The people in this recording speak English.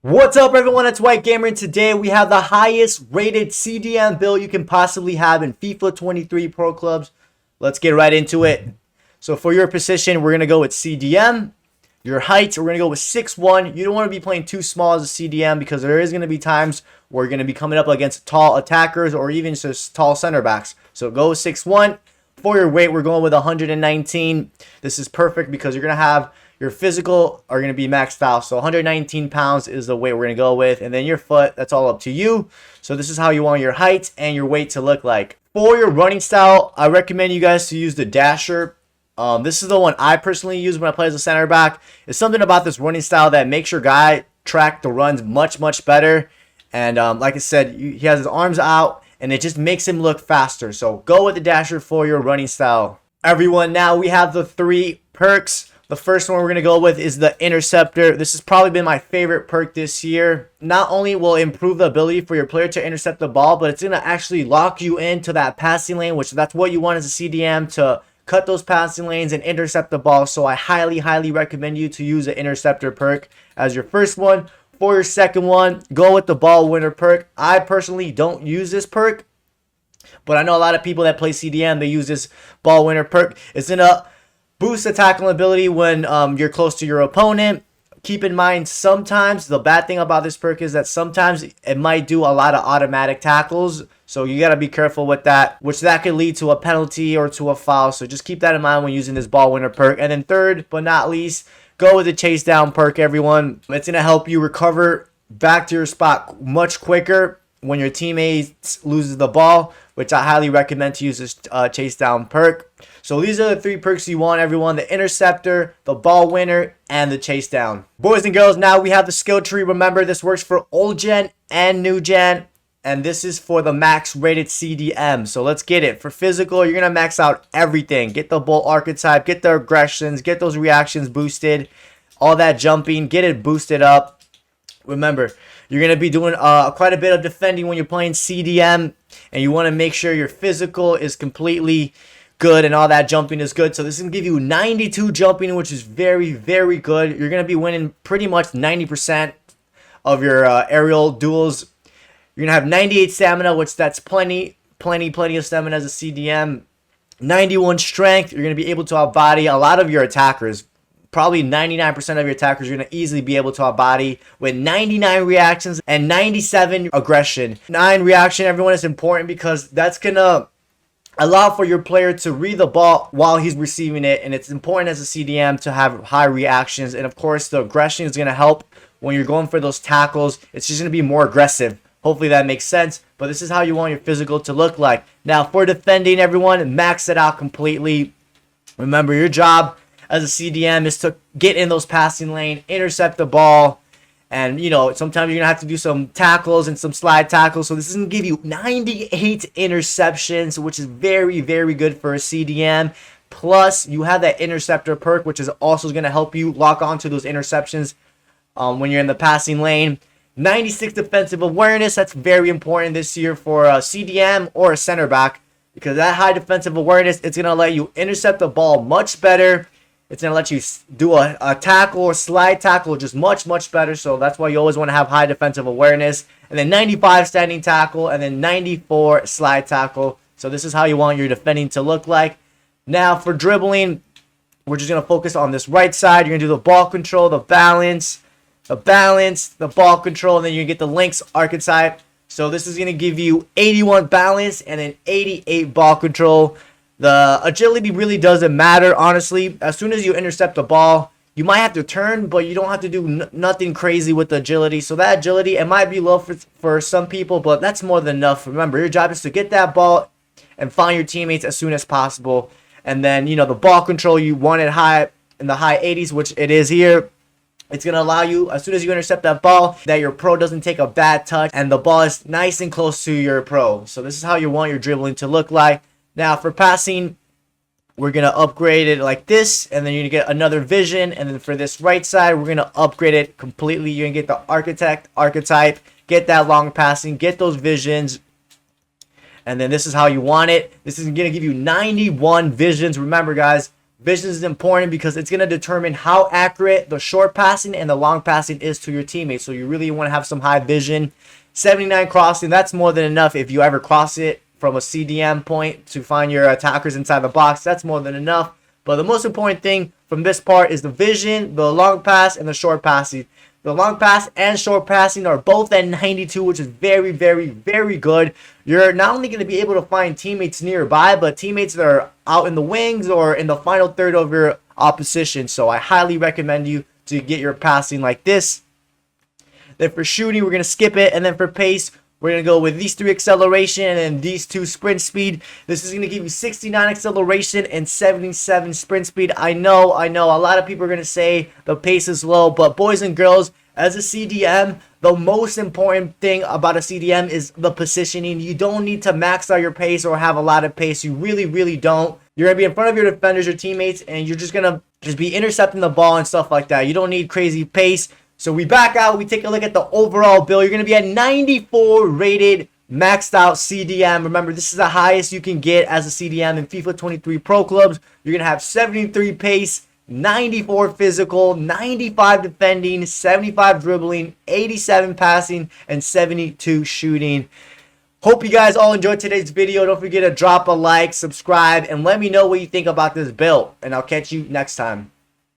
What's up, everyone? It's White Gamer, and today we have the highest rated CDM build you can possibly have in FIFA 23 Pro Clubs. Let's get right into it. So for your position, we're going to go with CDM. Your height, we're going to go with 6'1". You don't want to be playing too small as a CDM because there is going to be times where you're going to be coming up against tall attackers or even just tall center backs. So go with 6'1". For your weight, we're going with 119. This is perfect because you're going to have your physical are going to be maxed out. So 119 pounds is the weight we're going to go with. And then your foot, that's all up to you. So this is how you want your height and your weight to look like. For your running style, I recommend you guys to use the dasher. This is the one I personally use when I play as a center back. It's something about this running style that makes your guy track the runs much better. And like I said, he has his arms out and it just makes him look faster. So go with the dasher for your running style. Everyone, now we have the 3 perks. The first one we're going to go with is the interceptor. This has probably been my favorite perk this year. Not only will it improve the ability for your player to intercept the ball, but it's going to actually lock you into that passing lane, which that's what you want as a CDM, to cut those passing lanes and intercept the ball. So I highly recommend you to use the interceptor perk as your first one. For your second one, go with the ball winner perk. I personally don't use this perk, but I know a lot of people that play CDM, they use this ball winner perk. It's going to boost the tackling ability when you're close to your opponent. Keep in mind, sometimes the bad thing about this perk is that sometimes it might do a lot of automatic tackles. So you got to be careful with that, which that could lead to a penalty or to a foul. So just keep that in mind when using this ball winner perk. And then third, but not least, go with the chase down perk, everyone. It's going to help you recover back to your spot much quicker when your teammate loses the ball, which I highly recommend to use this chase down perk. So these are the 3 perks you want, everyone: the interceptor, the ball winner, and the chase down. Boys and girls, now we have the skill tree. Remember, this works for old gen and new gen, and this is for the max rated CDM. So let's get it. For physical, you're going to max out everything. Get the bull archetype, get the aggressions, get those reactions boosted, all that jumping, get it boosted up. Remember, you're going to be doing quite a bit of defending when you're playing CDM, and you want to make sure your physical is completely good and all that jumping is good. So this is going to give you 92 jumping, which is very good. You're going to be winning pretty much 90% of your aerial duels. You're going to have 98 stamina, which that's plenty of stamina as a CDM. 91 strength. You're going to be able to outbody a lot of your attackers. Probably 99% of your attackers you're going to easily be able to outbody with 99 reactions and 97 aggression. 9 reaction, everyone, is important because that's going to allow for your player to read the ball while he's receiving it. And it's important as a CDM to have high reactions. And of course, the aggression is going to help when you're going for those tackles. It's just going to be more aggressive. Hopefully that makes sense. But this is how you want your physical to look like. Now for defending, everyone, max it out completely. Remember, your job as a CDM is to get in those passing lane, intercept the ball, and sometimes you're gonna have to do some tackles and some slide tackles. So this is gonna give you 98 interceptions, which is very good for a CDM. Plus, you have that interceptor perk, which is also gonna help you lock onto those interceptions when you're in the passing lane. 96 defensive awareness. That's very important this year for a CDM or a center back, because that high defensive awareness, it's gonna let you intercept the ball much better. It's going to let you do a tackle or slide tackle just much better. So that's why you always want to have high defensive awareness. And then 95 standing tackle and then 94 slide tackle. So this is how you want your defending to look like. Now for dribbling, we're just going to focus on this right side. You're going to do the ball control, the balance, the ball control, and then you get the links archetype. So this is going to give you 81 balance and then 88 ball control. The agility really doesn't matter, honestly. As soon as you intercept the ball, you might have to turn, but you don't have to do nothing crazy with the agility. So that agility, it might be low for some people, but that's more than enough. Remember, your job is to get that ball and find your teammates as soon as possible. And then, the ball control, you want it high in the high 80s, which it is here. It's going to allow you, as soon as you intercept that ball, that your pro doesn't take a bad touch and the ball is nice and close to your pro. So this is how you want your dribbling to look like. Now for passing, we're going to upgrade it like this, and then you're going to get another vision. And then for this right side, we're going to upgrade it completely. You're going to get the archetype, get that long passing, get those visions. And then this is how you want it. This is going to give you 91 visions. Remember, guys, Vision is important because it's going to determine how accurate the short passing and the long passing is to your teammates. So you really want to have some high vision. 79 crossing, that's more than enough. If you ever cross it from a CDM point to find your attackers inside the box, that's more than enough. But the most important thing from this part is the vision, the long pass, and the short passing. The long pass and short passing are both at 92, which is very, very, very good. You're not only going to be able to find teammates nearby, but teammates that are out in the wings or in the final third of your opposition. So I highly recommend you to get your passing like this. Then for shooting, we're going to skip it. And then for pace, we're going to go with these 3 acceleration and these 2 sprint speed. This is going to give you 69 acceleration and 77 sprint speed. I know. A lot of people are going to say the pace is low. But boys and girls, as a CDM, the most important thing about a CDM is the positioning. You don't need to max out your pace or have a lot of pace. You really, really don't. You're going to be in front of your defenders, your teammates, and you're just going to be intercepting the ball and stuff like that. You don't need crazy pace. So we back out, we take a look at the overall build. You're going to be at 94 rated, maxed out CDM. Remember, this is the highest you can get as a CDM in FIFA 23 Pro Clubs. You're going to have 73 pace, 94 physical, 95 defending, 75 dribbling, 87 passing, and 72 shooting. Hope you guys all enjoyed today's video. Don't forget to drop a like, subscribe, and let me know what you think about this build. And I'll catch you next time.